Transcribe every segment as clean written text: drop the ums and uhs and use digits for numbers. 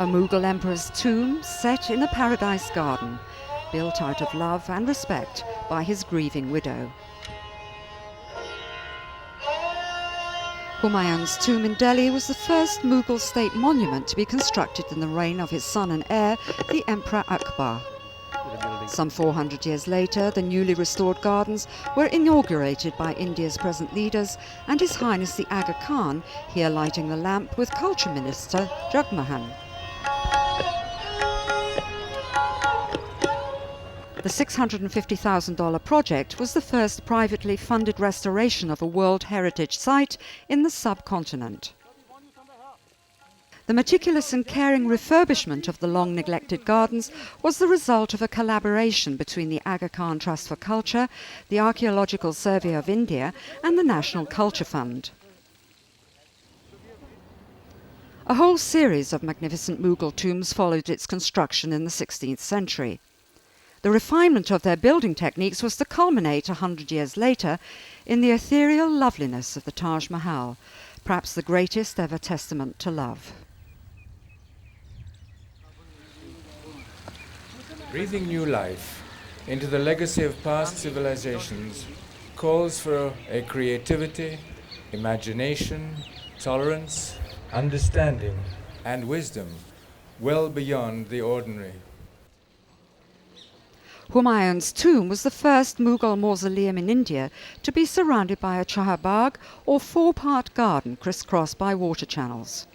A Mughal emperor's tomb set in a paradise garden, built out of love and respect by his grieving widow. Humayun's tomb in Delhi was the first Mughal state monument to be constructed in the reign of his son and heir, the Emperor Akbar. Some 400 years later, the newly restored gardens were inaugurated by India's present leaders and His Highness the Aga Khan, here lighting the lamp with Culture Minister Jagmohan. The $650,000 project was the first privately funded restoration of a World Heritage Site in the subcontinent. The meticulous and caring refurbishment of the long-neglected gardens was the result of a collaboration between the Aga Khan Trust for Culture, the Archaeological Survey of India and the National Culture Fund. A whole series of magnificent Mughal tombs followed its construction in the 16th century. The refinement of their building techniques was to culminate 100 years later in the ethereal loveliness of the Taj Mahal, perhaps the greatest ever testament to love. Breathing new life into the legacy of past civilizations calls for a creativity, imagination, tolerance, understanding, and wisdom well beyond the ordinary. Humayun's tomb was the first Mughal mausoleum in India to be surrounded by a chaharbagh or four-part garden crisscrossed by water channels.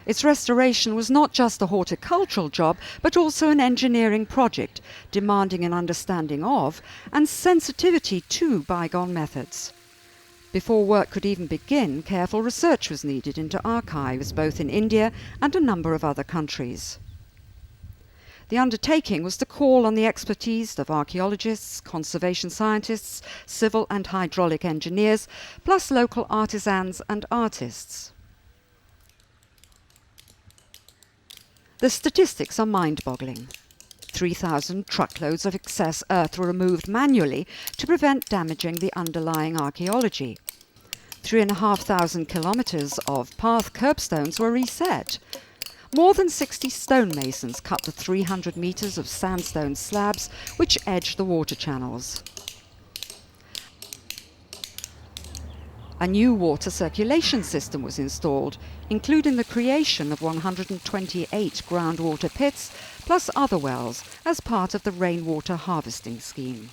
Its restoration was not just a horticultural job, but also an engineering project, demanding an understanding of and sensitivity to bygone methods. Before work could even begin, careful research was needed into archives both in India and a number of other countries. The undertaking was to call on the expertise of archaeologists, conservation scientists, civil and hydraulic engineers, plus local artisans and artists. The statistics are mind-boggling. 3,000 truckloads of excess earth were removed manually to prevent damaging the underlying archaeology. 3,500 kilometres of path curbstones were reset. More than 60 stonemasons cut the 300 metres of sandstone slabs which edge the water channels. A new water circulation system was installed, including the creation of 128 groundwater pits plus other wells as part of the rainwater harvesting scheme.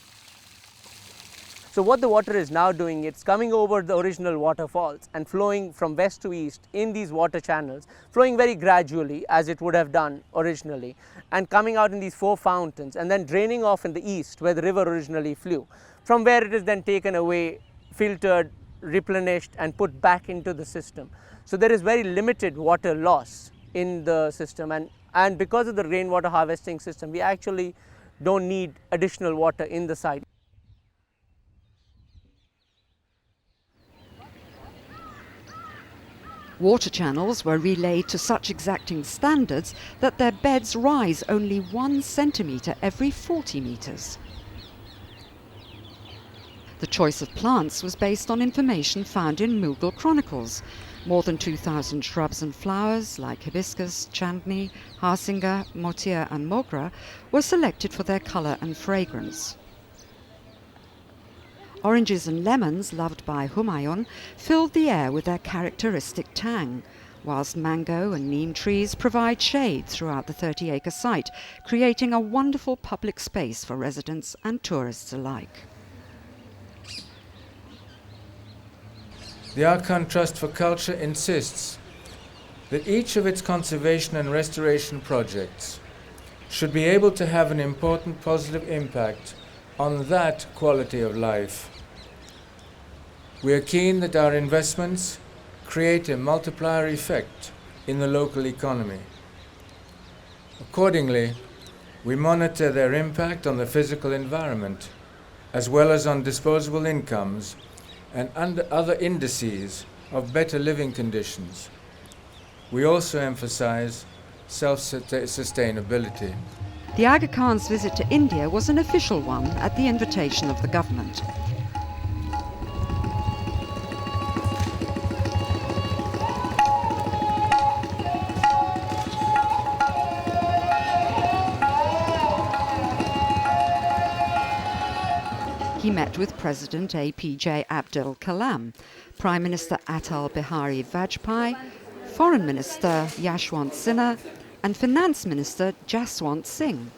So what the water is now doing, it's coming over the original waterfalls and flowing from west to east in these water channels, flowing very gradually as it would have done originally, and coming out in these four fountains and then draining off in the east where the river originally flew, from where it is then taken away, filtered, replenished and put back into the system. So there is very limited water loss in the system, and because of the rainwater harvesting system, we actually don't need additional water in the site. Water channels were relayed to such exacting standards that their beds rise only 1 centimetre every 40 metres. The choice of plants was based on information found in Mughal chronicles. More than 2,000 shrubs and flowers like hibiscus, chandni, harsinga, motia and mogra were selected for their colour and fragrance. Oranges and lemons, loved by Humayun, filled the air with their characteristic tang, whilst mango and neem trees provide shade throughout the 30-acre site, creating a wonderful public space for residents and tourists alike. The Aga Khan Trust for Culture insists that each of its conservation and restoration projects should be able to have an important positive impact on that quality of life. We are keen that our investments create a multiplier effect in the local economy. Accordingly, we monitor their impact on the physical environment, as well as on disposable incomes and other indices of better living conditions. We also emphasize self-sustainability. The Aga Khan's visit to India was an official one at the invitation of the government. he met with President APJ Abdul Kalam, Prime Minister Atal Bihari Vajpayee, Foreign Minister Yashwant Sinha, and Finance Minister Jaswant Singh.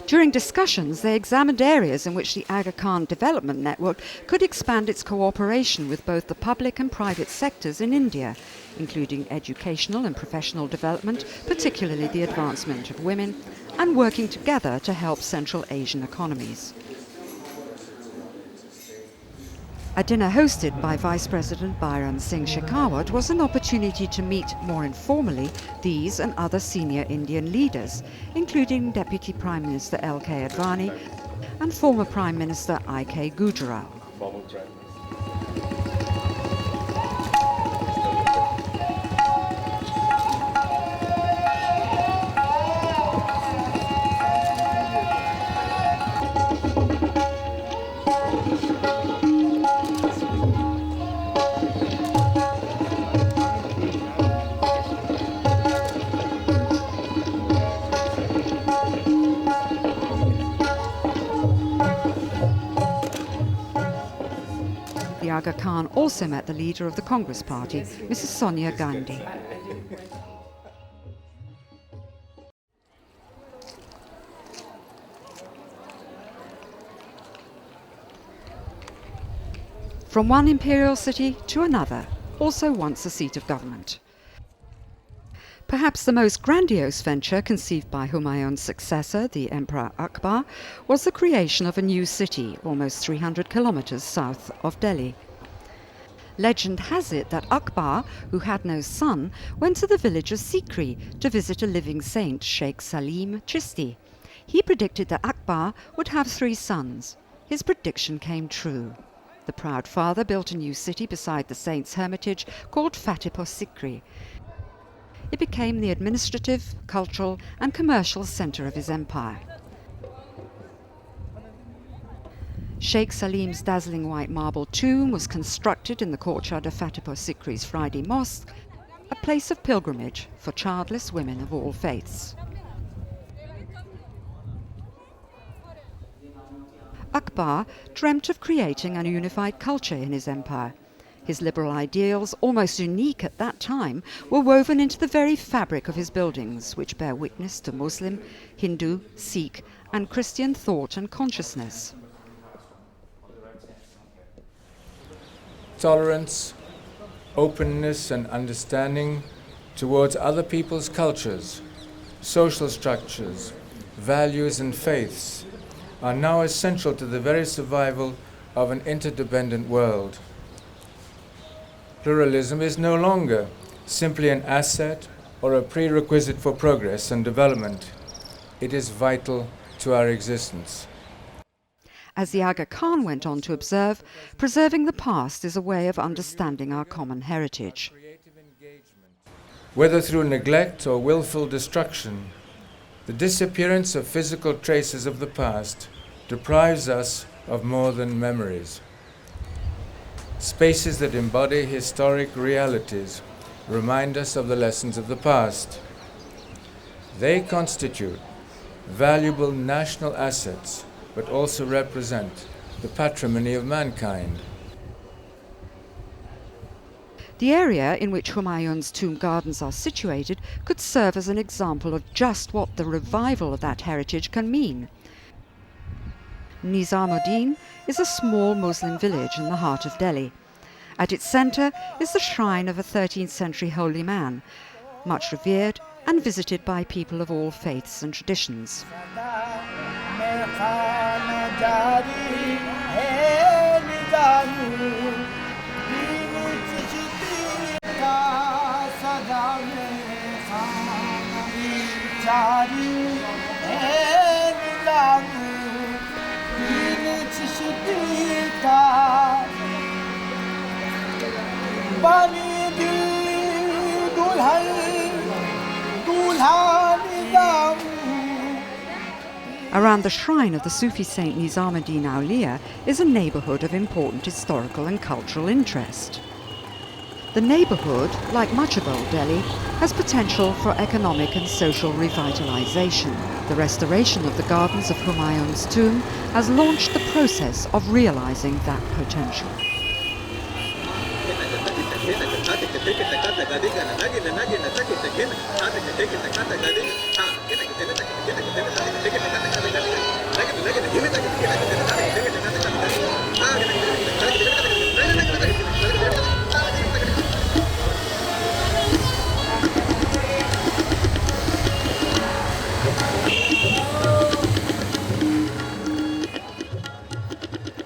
During discussions, they examined areas in which the Aga Khan Development Network could expand its cooperation with both the public and private sectors in India, including educational and professional development, particularly the advancement of women, and working together to help Central Asian economies. A dinner hosted by Vice President Bairam Singh Shekhawat was an opportunity to meet more informally these and other senior Indian leaders, including Deputy Prime Minister L.K. Advani and former Prime Minister I.K. Gujral. The Aga Khan also met the leader of the Congress Party, Mrs. Sonia Gandhi. From one imperial city to another, also once a seat of government. Perhaps the most grandiose venture conceived by Humayun's successor, the Emperor Akbar, was the creation of a new city almost 300 kilometers south of Delhi. Legend has it that Akbar, who had no son, went to the village of Sikri to visit a living saint, Sheikh Salim Chishti. He predicted that Akbar would have 3 sons. His prediction came true. The proud father built a new city beside the saint's hermitage called Fatehpur Sikri. It became the administrative, cultural and commercial centre of his empire. Sheikh Salim's dazzling white marble tomb was constructed in the courtyard of Fatehpur Sikri's Friday Mosque, a place of pilgrimage for childless women of all faiths. Akbar dreamt of creating a unified culture in his empire. His liberal ideals, almost unique at that time, were woven into the very fabric of his buildings, which bear witness to Muslim, Hindu, Sikh and Christian thought and consciousness. Tolerance, openness and understanding towards other people's cultures, social structures, values and faiths are now essential to the very survival of an interdependent world. Pluralism is no longer simply an asset or a prerequisite for progress and development. It is vital to our existence. As the Aga Khan went on to observe, preserving the past is a way of understanding our common heritage. Whether through neglect or willful destruction, the disappearance of physical traces of the past deprives us of more than memories. Spaces that embody historic realities remind us of the lessons of the past. They constitute valuable national assets, but also represent the patrimony of mankind. The area in which Humayun's tomb gardens are situated could serve as an example of just what the revival of that heritage can mean. Nizamuddin is a small Muslim village in the heart of Delhi. At its centre is the shrine of a 13th century holy man, much revered and visited by people of all faiths and traditions. Around the shrine of the Sufi saint Nizamuddin Auliya is a neighbourhood of important historical and cultural interest. The neighbourhood, like much of Old Delhi, has potential for economic and social revitalisation. The restoration of the gardens of Humayun's tomb has launched the process of realising that potential.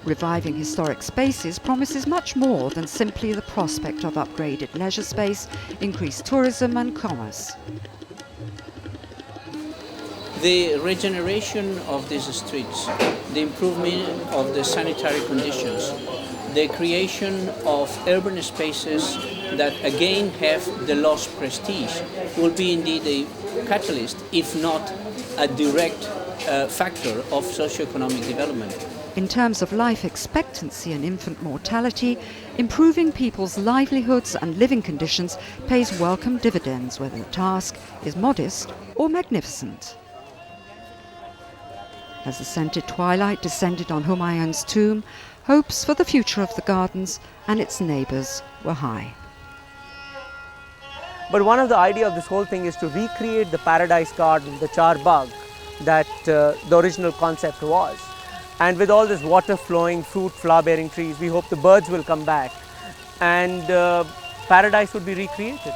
Reviving historic spaces promises much more than simply the prospect of upgraded leisure space, increased tourism and commerce. The regeneration of these streets, the improvement of the sanitary conditions, the creation of urban spaces that again have the lost prestige will be indeed a catalyst, if not a direct factor of socioeconomic development. In terms of life expectancy and infant mortality, improving people's livelihoods and living conditions pays welcome dividends, whether the task is modest or magnificent. As the scented twilight descended on Humayun's tomb, hopes for the future of the gardens and its neighbours were high. But one of the ideas of this whole thing is to recreate the paradise garden, the Char Bagh, that the original concept was. And with all this water flowing, fruit, flower-bearing trees, we hope the birds will come back and paradise would be recreated.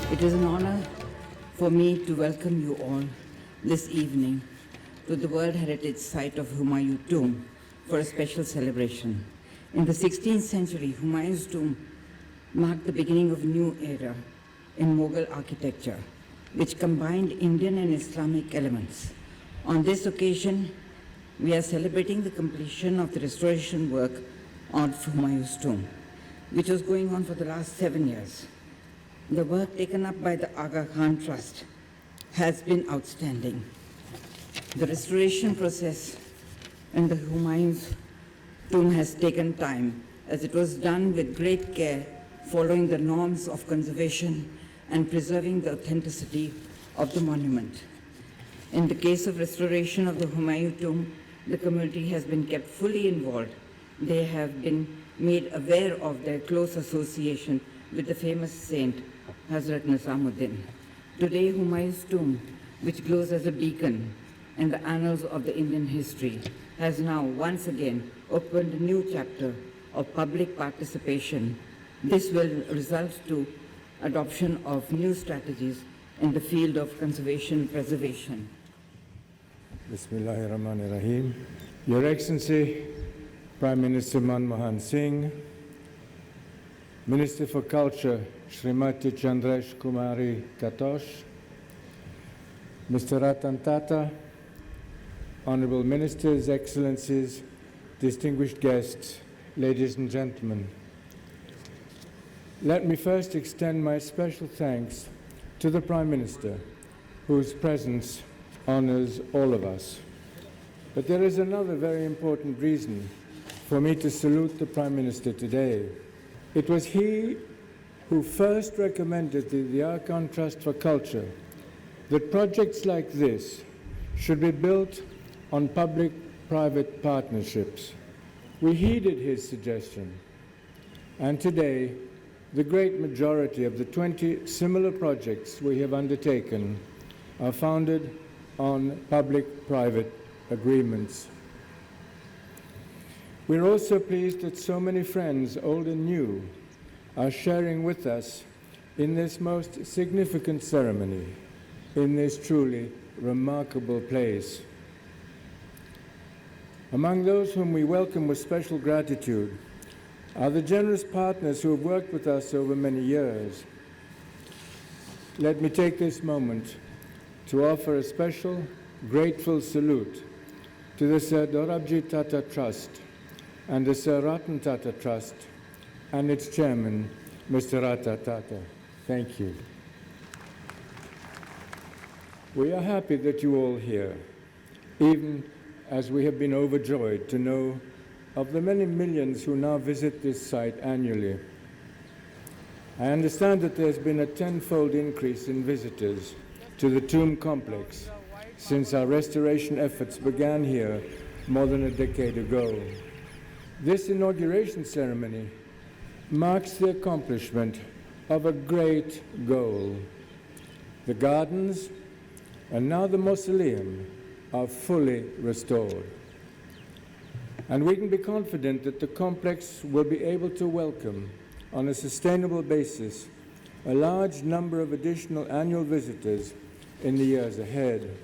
It is an honor for me to welcome you all this evening to the World Heritage Site of Humayun Tomb for a special celebration. In the 16th century, Humayun's tomb marked the beginning of a new era in Mughal architecture, which combined Indian and Islamic elements. On this occasion, we are celebrating the completion of the restoration work on Humayun's tomb, which was going on for the last 7 years. The work taken up by the Aga Khan Trust has been outstanding. The restoration process in the Humayun's tomb has taken time, as it was done with great care, following the norms of conservation and preserving the authenticity of the monument. In the case of restoration of the Humayun tomb, the community has been kept fully involved. They have been made aware of their close association with the famous saint, Hazrat Nizamuddin. Today, Humayun's tomb, which glows as a beacon in the annals of the Indian history, has now once again opened a new chapter of public participation. This will result to adoption of new strategies in the field of conservation and preservation. Bismillahirrahmanirrahim. Your Excellency, Prime Minister Manmohan Singh, Minister for Culture, Srimati Chandresh Kumari Katosh, Mr. Ratan Tata, Honorable Ministers, Excellencies, distinguished guests, ladies and gentlemen. Let me first extend my special thanks to the Prime Minister, whose presence honors all of us. But there is another very important reason for me to salute the Prime Minister today. It was he who first recommended to the Archon Trust for Culture that projects like this should be built on public-private partnerships. We heeded his suggestion, and today the great majority of the 20 similar projects we have undertaken are founded on public-private agreements. We're also pleased that so many friends, old and new, are sharing with us in this most significant ceremony, in this truly remarkable place. Among those whom we welcome with special gratitude are the generous partners who have worked with us over many years. Let me take this moment to offer a special, grateful salute to the Sir Dorabji Tata Trust and the Sir Ratan Tata Trust and its chairman, Mr. Rata Tata. Thank you. We are happy that you all here, even as we have been overjoyed to know of the many millions who now visit this site annually. I understand that there's been a tenfold increase in visitors to the tomb complex since our restoration efforts began here more than a decade ago. This inauguration ceremony marks the accomplishment of a great goal. The gardens and now the mausoleum are fully restored. And we can be confident that the complex will be able to welcome, on a sustainable basis, a large number of additional annual visitors in the years ahead.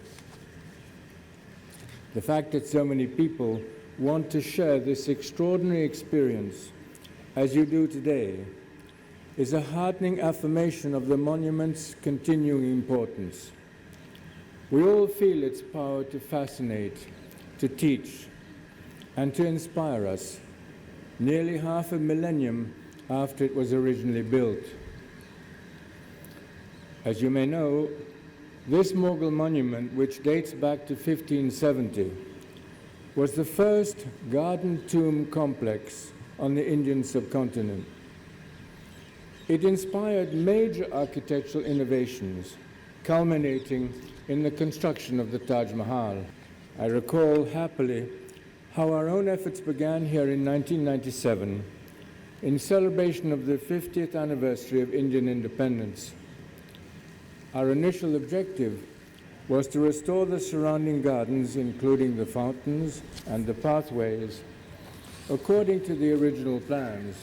The fact that so many people want to share this extraordinary experience, as you do today, is a heartening affirmation of the monument's continuing importance. We all feel its power to fascinate, to teach, and to inspire us, nearly half a millennium after it was originally built. As you may know, this Mughal monument, which dates back to 1570, was the first garden tomb complex on the Indian subcontinent. It inspired major architectural innovations, culminating in the construction of the Taj Mahal. I recall happily how our own efforts began here in 1997 in celebration of the 50th anniversary of Indian independence. Our initial objective was to restore the surrounding gardens, including the fountains and the pathways, according to the original plans.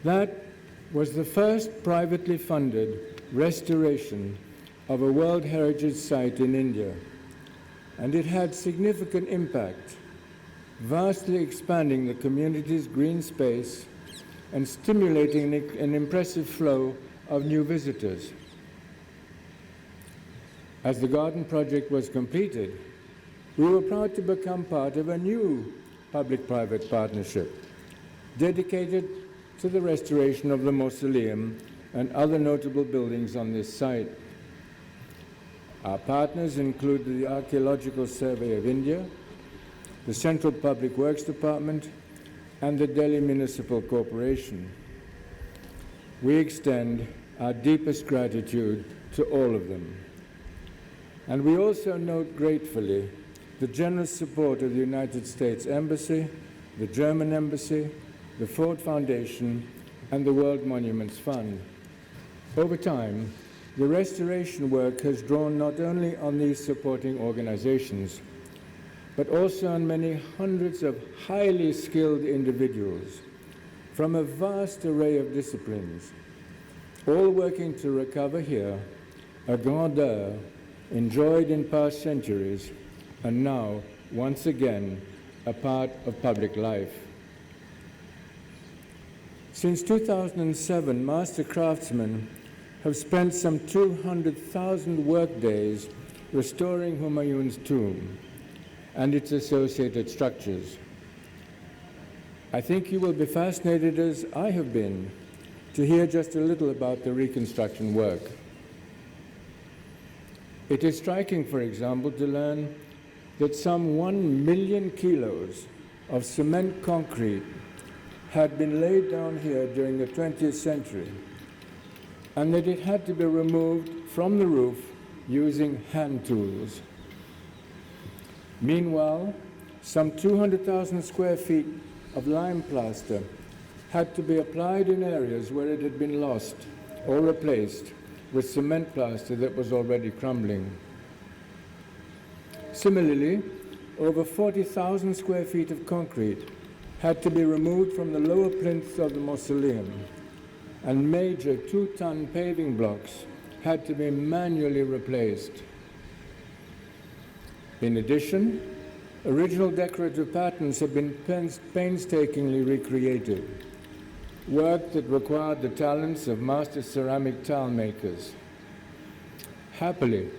That was the first privately funded restoration of a World Heritage Site in India, and it had significant impact, vastly expanding the community's green space and stimulating an impressive flow of new visitors. As the garden project was completed, we were proud to become part of a new public-private partnership dedicated to the restoration of the mausoleum and other notable buildings on this site. Our partners include the Archaeological Survey of India, the Central Public Works Department, and the Delhi Municipal Corporation. We extend our deepest gratitude to all of them. And we also note gratefully the generous support of the United States Embassy, the German Embassy, the Ford Foundation, and the World Monuments Fund. Over time, the restoration work has drawn not only on these supporting organizations, but also on many hundreds of highly skilled individuals from a vast array of disciplines, all working to recover here a grandeur enjoyed in past centuries and now, once again, a part of public life. Since 2007, master craftsmen have spent some 200,000 workdays restoring Humayun's tomb and its associated structures. I think you will be fascinated, as I have been, to hear just a little about the reconstruction work. It is striking, for example, to learn that some 1 million kilos of cement concrete had been laid down here during the 20th century, and that it had to be removed from the roof using hand tools. Meanwhile, some 200,000 square feet of lime plaster had to be applied in areas where it had been lost or replaced with cement plaster that was already crumbling. Similarly, over 40,000 square feet of concrete had to be removed from the lower plinth of the mausoleum, and major 2-ton paving blocks had to be manually replaced. In addition, original decorative patterns have been painstakingly recreated, work that required the talents of master ceramic tile makers. Happily,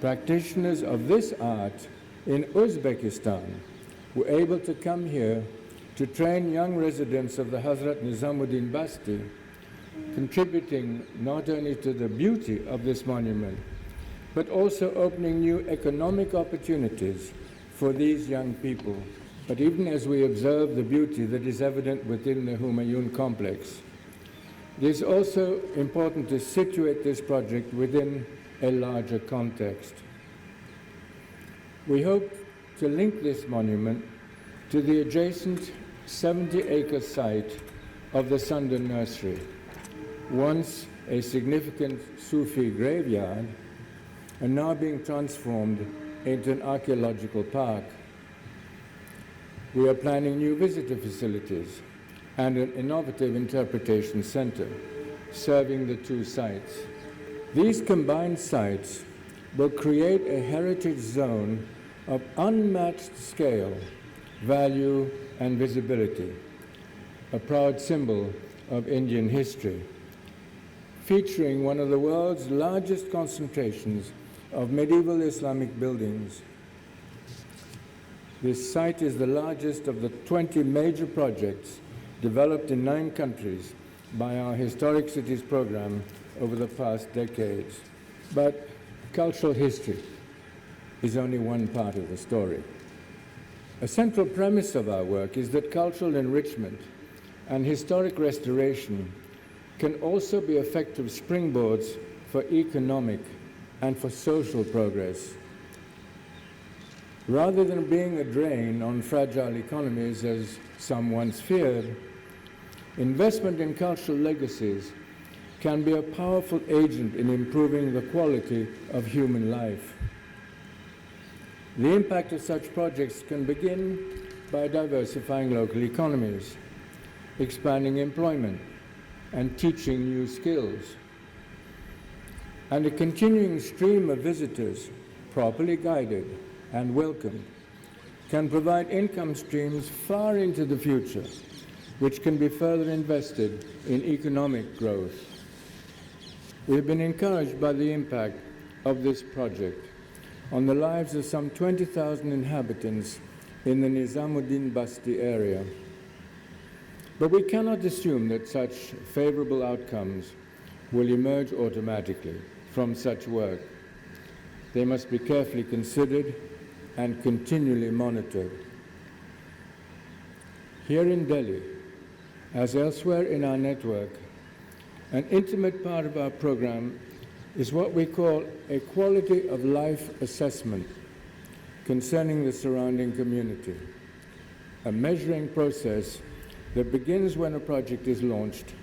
practitioners of this art in Uzbekistan were able to come here to train young residents of the Hazrat Nizamuddin Basti, contributing not only to the beauty of this monument, but also opening new economic opportunities for these young people. But even as we observe the beauty that is evident within the Humayun complex, it is also important to situate this project within a larger context. We hope to link this monument to the adjacent 70-acre site of the Sundan Nursery, once a significant Sufi graveyard, and now being transformed into an archaeological park. We are planning new visitor facilities and an innovative interpretation center serving the two sites. These combined sites will create a heritage zone of unmatched scale, value, and visibility, a proud symbol of Indian history, featuring one of the world's largest concentrations of medieval Islamic buildings. This site is the largest of the 20 major projects developed in 9 countries by our Historic Cities program over the past decades. But cultural history is only one part of the story. A central premise of our work is that cultural enrichment and historic restoration can also be effective springboards for economic and for social progress. Rather than being a drain on fragile economies, as some once feared, investment in cultural legacies can be a powerful agent in improving the quality of human life. The impact of such projects can begin by diversifying local economies, expanding employment, and teaching new skills. And a continuing stream of visitors, properly guided and welcomed, can provide income streams far into the future, which can be further invested in economic growth. We've been encouraged by the impact of this project on the lives of some 20,000 inhabitants in the Nizamuddin Basti area. But we cannot assume that such favorable outcomes will emerge automatically from such work. They must be carefully considered and continually monitored. Here in Delhi, as elsewhere in our network, an intimate part of our program is what we call a quality of life assessment concerning the surrounding community, a measuring process that begins when a project is launched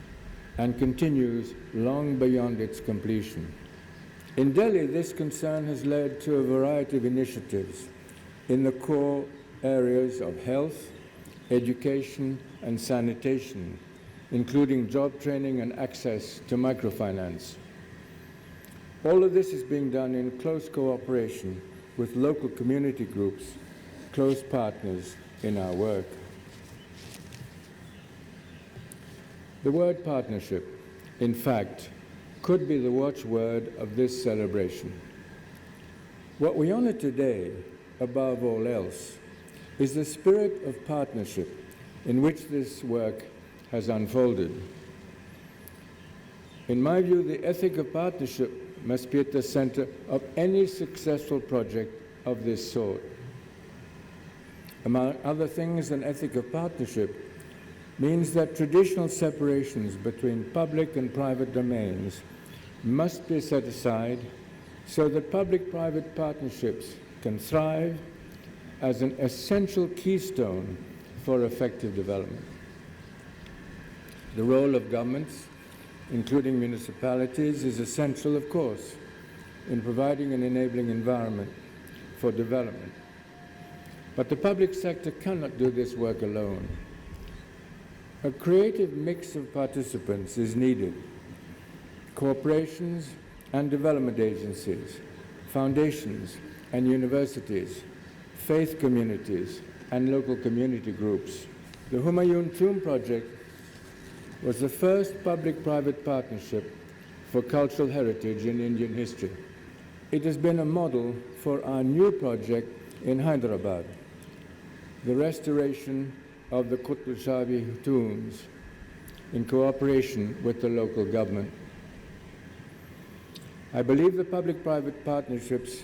and continues long beyond its completion. In Delhi, this concern has led to a variety of initiatives in the core areas of health, education, and sanitation, including job training and access to microfinance. All of this is being done in close cooperation with local community groups, close partners in our work. The word partnership, in fact, could be the watchword of this celebration. What we honor today, above all else, is the spirit of partnership in which this work has unfolded. In my view, the ethic of partnership must be at the center of any successful project of this sort. Among other things, an ethic of partnership means that traditional separations between public and private domains must be set aside so that public-private partnerships can thrive as an essential keystone for effective development. The role of governments, including municipalities, is essential, of course, in providing an enabling environment for development. But the public sector cannot do this work alone. A creative mix of participants is needed. Corporations and development agencies, foundations and universities, faith communities, and local community groups. The Humayun Tomb project was the first public-private partnership for cultural heritage in Indian history. It has been a model for our new project in Hyderabad, the restoration of the Qutb Shahi tombs in cooperation with the local government. I believe the public-private partnerships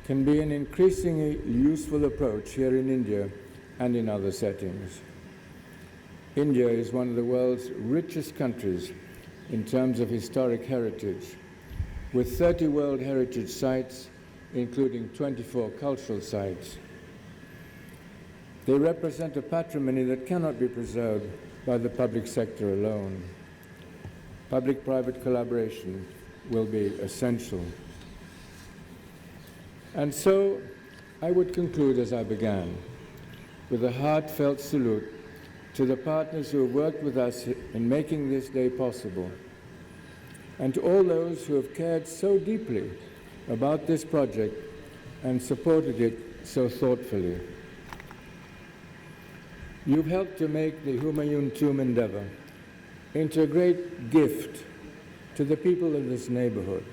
can be an increasingly useful approach here in India and in other settings. India is one of the world's richest countries in terms of historic heritage, with 30 World Heritage Sites, including 24 cultural sites. They represent a patrimony that cannot be preserved by the public sector alone. Public-private collaboration will be essential. And so, I would conclude as I began, with a heartfelt salute to the partners who have worked with us in making this day possible, and to all those who have cared so deeply about this project and supported it so thoughtfully. You've helped to make the Humayun Tomb endeavor into a great gift to the people of this neighborhood,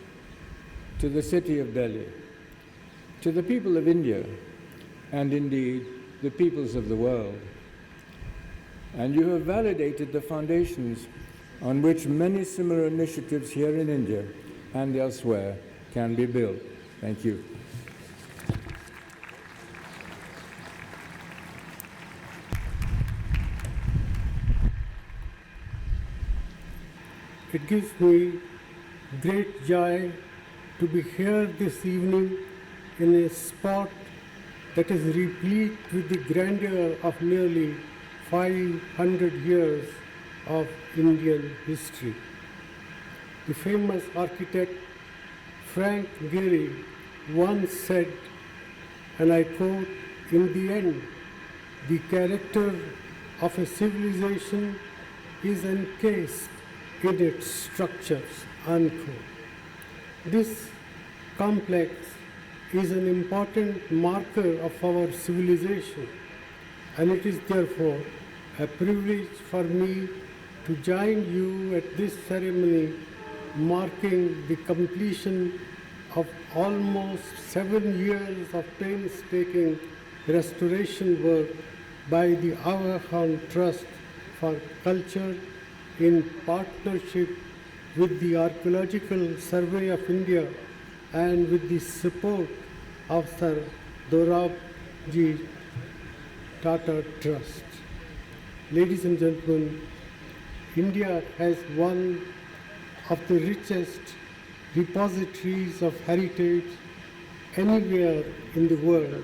to the city of Delhi, to the people of India, and indeed the peoples of the world. And you have validated the foundations on which many similar initiatives here in India and elsewhere can be built. Thank you. It gives me great joy to be here this evening in a spot that is replete with the grandeur of nearly 500 years of Indian history. The famous architect Frank Gehry once said, and I quote, "In the end, the character of a civilization is encased in its structures," unquote. This complex is an important marker of our civilization, and it is therefore a privilege for me to join you at this ceremony marking the completion of almost 7 years of painstaking restoration work by the Aga Khan Trust for Culture in partnership with the Archaeological Survey of India and with the support of Sir Dorabji Tata Trust. Ladies and gentlemen, India has one of the richest repositories of heritage anywhere in the world,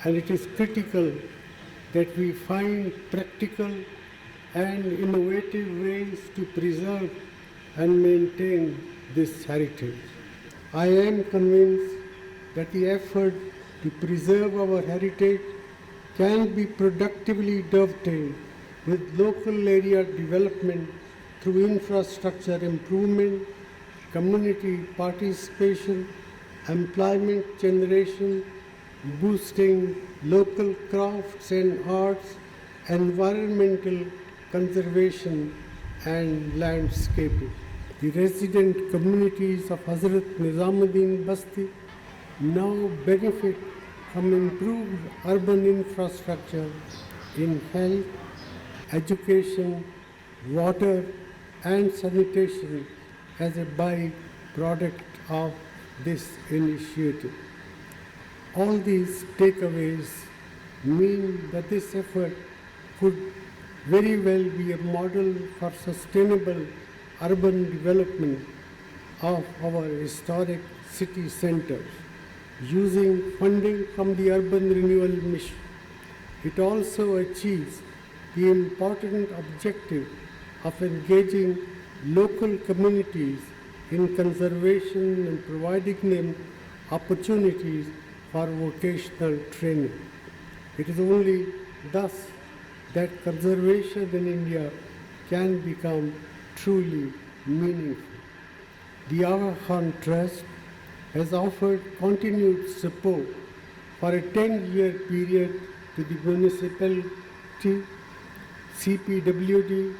and it is critical that we find practical and innovative ways to preserve and maintain this heritage. I am convinced that the effort to preserve our heritage can be productively dovetailed with local area development through infrastructure improvement, community participation, employment generation, boosting local crafts and arts, environmental conservation and landscaping. The resident communities of Hazrat Nizamuddin Basti now benefit from improved urban infrastructure in health, education, water and sanitation as a by-product of this initiative. All these takeaways mean that this effort could very well be a model for sustainable urban development of our historic city centers, using funding from the Urban Renewal Mission. It also achieves the important objective of engaging local communities in conservation and providing them opportunities for vocational training. It is only thus that conservation in India can become truly meaningful. The Aga Khan Trust has offered continued support for a 10-year period to the municipality, CPWD,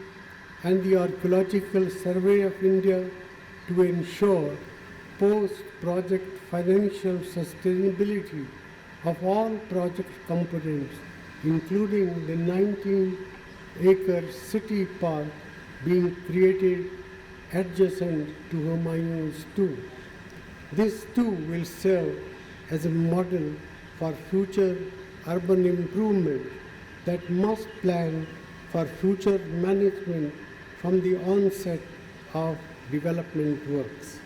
and the Archaeological Survey of India to ensure post-project financial sustainability of all project components, including the 19-acre city park being created adjacent to Humayun's tomb. This too will serve as a model for future urban improvement that must plan for future management from the onset of development works.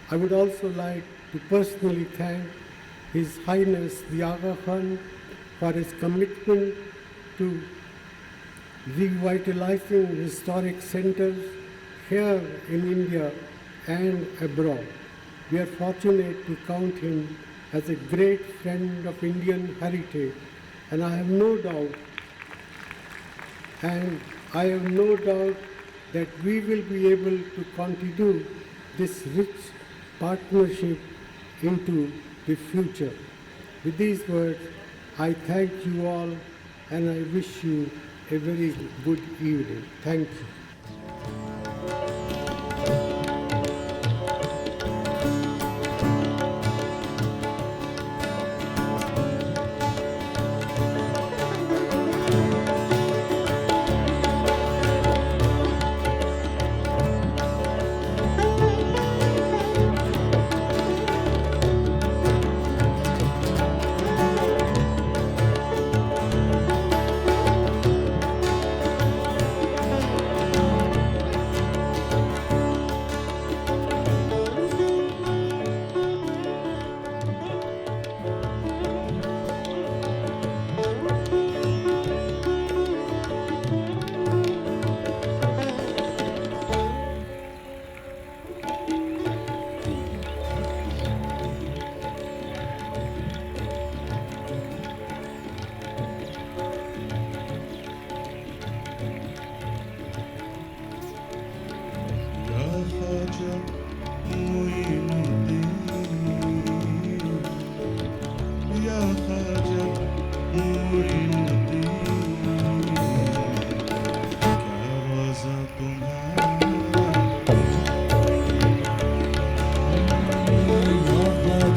I would also like to personally thank His Highness the Aga Khan for his commitment to revitalizing historic centers here in India and abroad. We are fortunate to count him as a great friend of Indian heritage, and I have no doubt that we will be able to continue this rich partnership into the future. With these words, I thank you all and I wish you a very good evening. Thank you.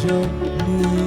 Joe.